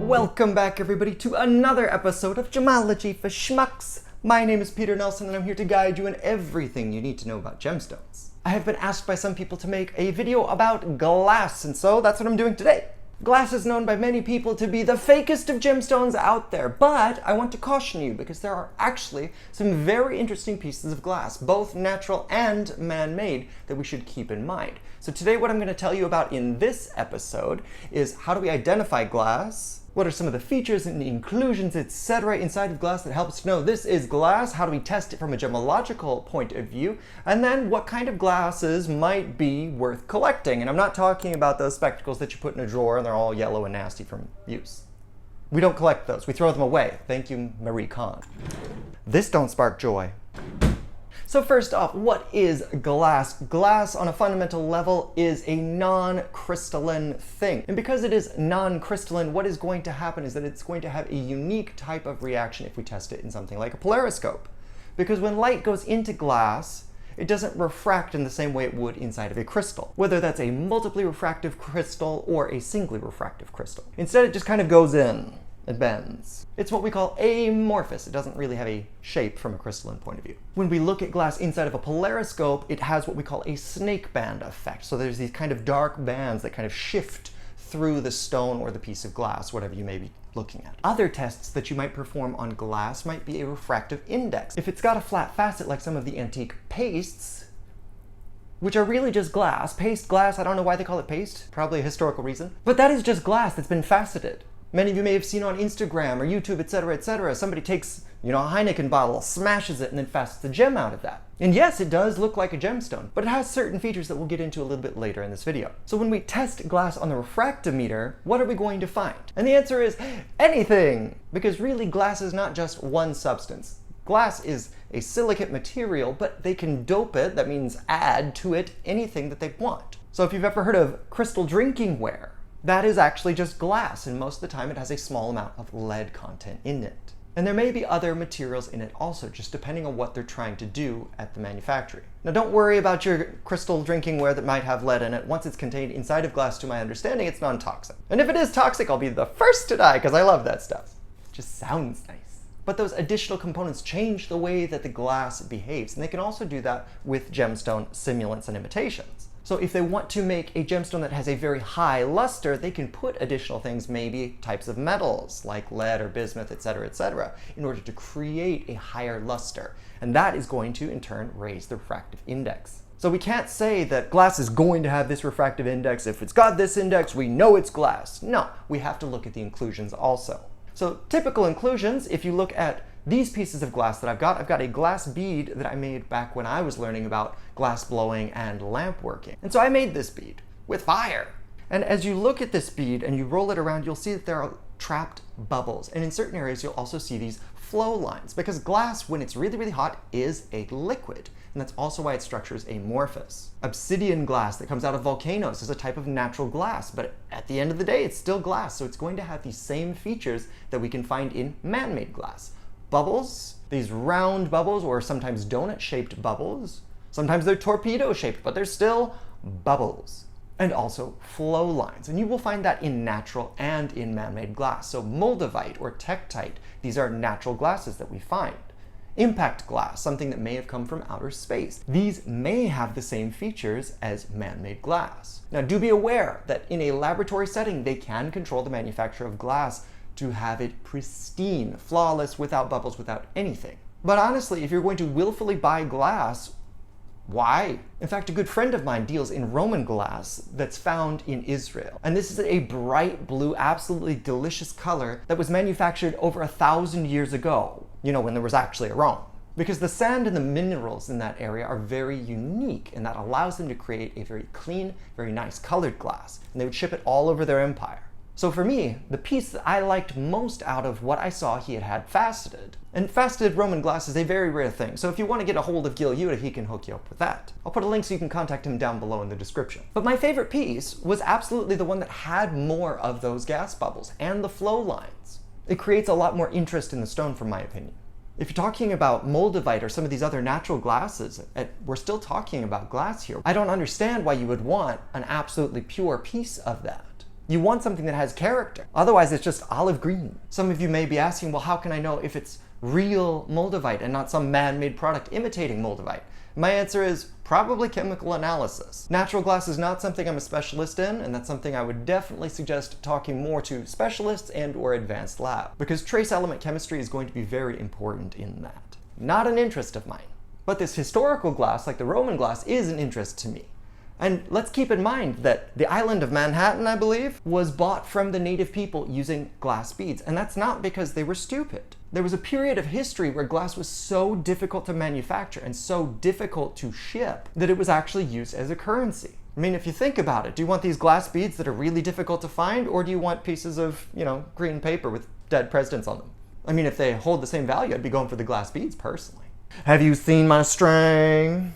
Welcome back, everybody, to another episode of Gemology for Schmucks. My name is Peter Nelson, and I'm here to guide you in everything you need to know about gemstones. I have been asked by some people to make a video about glass, and so that's what I'm doing today. Glass is known by many people to be the fakest of gemstones out there, but I want to caution you because there are actually some very interesting pieces of glass, both natural and man-made, that we should keep in mind. So today what I'm going to tell you about in this episode is how do we identify glass, what are some of the features and the inclusions, etc. inside of glass that helps to know this is glass, how do we test it from a gemological point of view, and then what kind of glasses might be worth collecting. And I'm not talking about those spectacles that you put in a drawer and they're all yellow and nasty from use. We don't collect those, we throw them away. Thank you, Marie Kahn. This don't spark joy. So first off, what is glass? Glass on a fundamental level is a non-crystalline thing. And because it is non-crystalline, what is going to happen is that it's going to have a unique type of reaction if we test it in something like a polariscope. Because when light goes into glass, it doesn't refract in the same way it would inside of a crystal, whether that's a multiply refractive crystal or a singly refractive crystal. Instead, it just kind of goes in. It bends. It's what we call amorphous. It doesn't really have a shape from a crystalline point of view. When we look at glass inside of a polariscope, it has what we call a snake band effect. So there's these kind of dark bands that kind of shift through the stone or the piece of glass, whatever you may be looking at. Other tests that you might perform on glass might be a refractive index. If it's got a flat facet like some of the antique pastes, which are really just glass, paste glass, I don't know why they call it paste, probably a historical reason, but that is just glass that's been faceted. Many of you may have seen on Instagram or YouTube, etc., somebody takes, a Heineken bottle, smashes it, and then facets a gem out of that. And yes, it does look like a gemstone, but it has certain features that we'll get into a little bit later in this video. So when we test glass on the refractometer, what are we going to find? And the answer is anything! Because really, glass is not just one substance. Glass is a silicate material, but they can dope it, that means add to it anything that they want. So if you've ever heard of crystal drinking ware, that is actually just glass, and most of the time it has a small amount of lead content in it. And there may be other materials in it also, just depending on what they're trying to do at the manufacturing. Now don't worry about your crystal drinking ware that might have lead in it. Once it's contained inside of glass, to my understanding, it's non-toxic. And if it is toxic, I'll be the first to die, because I love that stuff. It just sounds nice. But those additional components change the way that the glass behaves, and they can also do that with gemstone simulants and imitations. So if they want to make a gemstone that has a very high luster, they can put additional things, maybe types of metals like lead or bismuth, etc., in order to create a higher luster. And that is going to, in turn, raise the refractive index. So we can't say that glass is going to have this refractive index. If it's got this index, we know it's glass. No, we have to look at the inclusions also. So typical inclusions, if you look at these pieces of glass that I've got a glass bead that I made back when I was learning about glass blowing and lamp working. And so I made this bead with fire. And as you look at this bead and you roll it around, you'll see that there are trapped bubbles. And in certain areas, you'll also see these flow lines, because glass, when it's really, really hot, is a liquid. And that's also why its structure is amorphous. Obsidian glass that comes out of volcanoes is a type of natural glass, but at the end of the day, it's still glass. So it's going to have these same features that we can find in man-made glass. Bubbles, these round bubbles, or sometimes donut-shaped bubbles. Sometimes they're torpedo-shaped, but they're still bubbles. And also flow lines. And you will find that in natural and in man-made glass. So Moldavite or Tektite, these are natural glasses that we find. Impact glass, something that may have come from outer space. These may have the same features as man-made glass. Now do be aware that in a laboratory setting, they can control the manufacture of glass to have it pristine, flawless, without bubbles, without anything. But honestly, if you're going to willfully buy glass, why? In fact, a good friend of mine deals in Roman glass that's found in Israel. And this is a bright blue, absolutely delicious color that was manufactured over 1,000 years ago, when there was actually a Rome. Because the sand and the minerals in that area are very unique, and that allows them to create a very clean, very nice colored glass. And they would ship it all over their empire. So for me, the piece that I liked most out of what I saw he had faceted, and faceted Roman glass is a very rare thing, so if you want to get a hold of Gil Yuta, he can hook you up with that. I'll put a link so you can contact him down below in the description. But my favorite piece was absolutely the one that had more of those gas bubbles and the flow lines. It creates a lot more interest in the stone, from my opinion. If you're talking about Moldavite or some of these other natural glasses, we're still talking about glass here. I don't understand why you would want an absolutely pure piece of that. You want something that has character. Otherwise, it's just olive green. Some of you may be asking, well, how can I know if it's real Moldavite and not some man-made product imitating Moldavite? My answer is probably chemical analysis. Natural glass is not something I'm a specialist in, and that's something I would definitely suggest talking more to specialists and or advanced lab, because trace element chemistry is going to be very important in that. Not an interest of mine. But this historical glass, like the Roman glass, is an interest to me. And let's keep in mind that the island of Manhattan, I believe, was bought from the native people using glass beads. And that's not because they were stupid. There was a period of history where glass was so difficult to manufacture and so difficult to ship that it was actually used as a currency. I mean, if you think about it, do you want these glass beads that are really difficult to find, or do you want pieces of, green paper with dead presidents on them? I mean, if they hold the same value, I'd be going for the glass beads personally. Have you seen my string?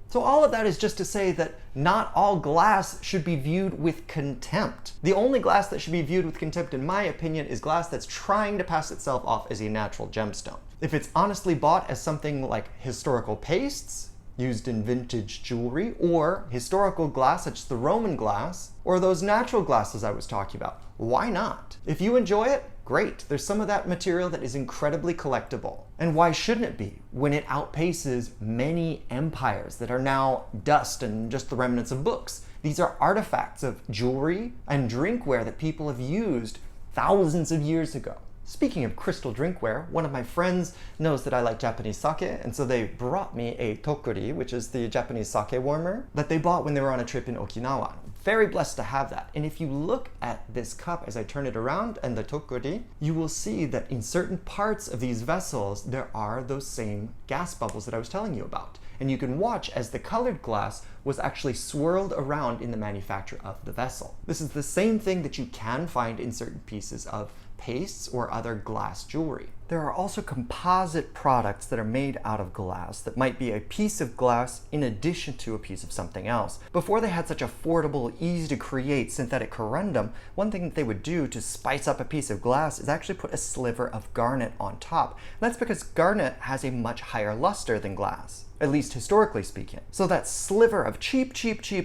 So all of that is just to say that not all glass should be viewed with contempt. The only glass that should be viewed with contempt, in my opinion, is glass that's trying to pass itself off as a natural gemstone. If it's honestly bought as something like historical pastes used in vintage jewelry, or historical glass such as the Roman glass, or those natural glasses I was talking about, why not? If you enjoy it, great. There's some of that material that is incredibly collectible. And why shouldn't it be when it outpaces many empires that are now dust and just the remnants of books? These are artifacts of jewelry and drinkware that people have used thousands of years ago. Speaking of crystal drinkware, one of my friends knows that I like Japanese sake, and so they brought me a tokuri, which is the Japanese sake warmer, that they bought when they were on a trip in Okinawa. Very blessed to have that. And if you look at this cup as I turn it around and the tokuri, you will see that in certain parts of these vessels, there are those same gas bubbles that I was telling you about. And you can watch as the colored glass was actually swirled around in the manufacture of the vessel. This is the same thing that you can find in certain pieces of pastes or other glass jewelry. There are also composite products that are made out of glass that might be a piece of glass in addition to a piece of something else. Before they had such affordable, easy to create synthetic corundum, one thing that they would do to spice up a piece of glass is actually put a sliver of garnet on top. And that's because garnet has a much higher luster than glass, at least historically speaking. So that sliver of cheap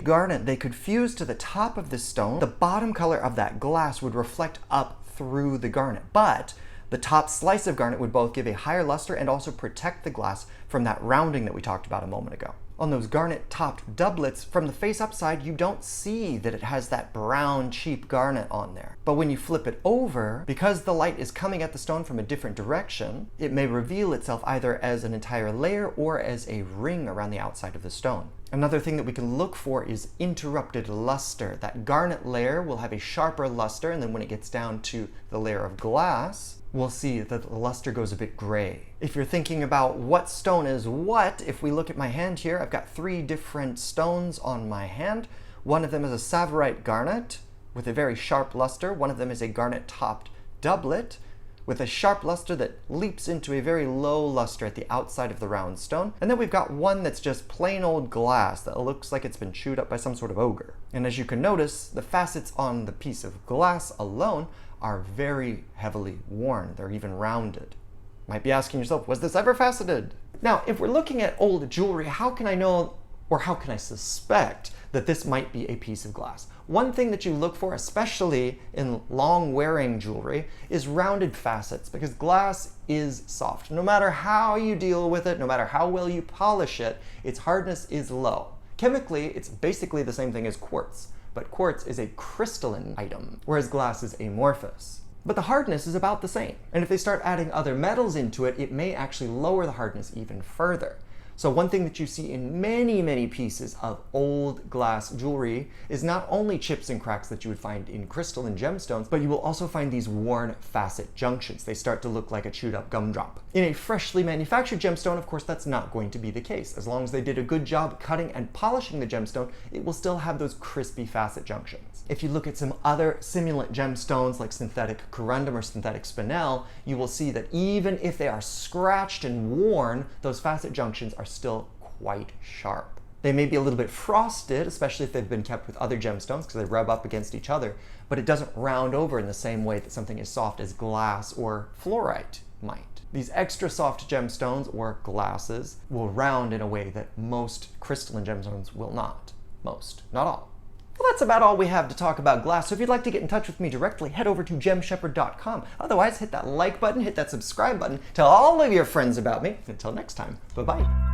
garnet they could fuse to the top of the stone, the bottom color of that glass would reflect up through the garnet. But the top slice of garnet would both give a higher luster and also protect the glass from that rounding that we talked about a moment ago. On those garnet-topped doublets, from the face-up side, you don't see that it has that brown, cheap garnet on there. But when you flip it over, because the light is coming at the stone from a different direction, it may reveal itself either as an entire layer or as a ring around the outside of the stone. Another thing that we can look for is interrupted luster. That garnet layer will have a sharper luster, and then when it gets down to the layer of glass, we'll see that the luster goes a bit gray. If you're thinking about what stone is what, if we look at my hand here, I've got 3 different stones on my hand. One of them is a Tsavorite garnet with a very sharp luster. One of them is a garnet-topped doublet with a sharp luster that leaps into a very low luster at the outside of the round stone. And then we've got one that's just plain old glass that looks like it's been chewed up by some sort of ogre. And as you can notice, the facets on the piece of glass alone are very heavily worn. They're even rounded. Might be asking yourself, was this ever faceted? Now, if we're looking at old jewelry, how can I know, or how can I suspect that this might be a piece of glass? One thing that you look for, especially in long-wearing jewelry, is rounded facets, because glass is soft. No matter how you deal with it, no matter how well you polish it, its hardness is low. Chemically, it's basically the same thing as quartz, but quartz is a crystalline item, whereas glass is amorphous. But the hardness is about the same. And if they start adding other metals into it, it may actually lower the hardness even further. So one thing that you see in many pieces of old glass jewelry is not only chips and cracks that you would find in crystal and gemstones, but you will also find these worn facet junctions. They start to look like a chewed up gumdrop. In a freshly manufactured gemstone, of course, that's not going to be the case. As long as they did a good job cutting and polishing the gemstone, it will still have those crispy facet junctions. If you look at some other simulant gemstones like synthetic corundum or synthetic spinel, you will see that even if they are scratched and worn, those facet junctions are still quite sharp. They may be a little bit frosted, especially if they've been kept with other gemstones because they rub up against each other, but it doesn't round over in the same way that something as soft as glass or fluorite might. These extra soft gemstones or glasses will round in a way that most crystalline gemstones will not. Most, not all. Well, that's about all we have to talk about glass, so if you'd like to get in touch with me directly, head over to gemshepherd.com. Otherwise, hit that like button, hit that subscribe button, tell all of your friends about me. Until next time, bye-bye.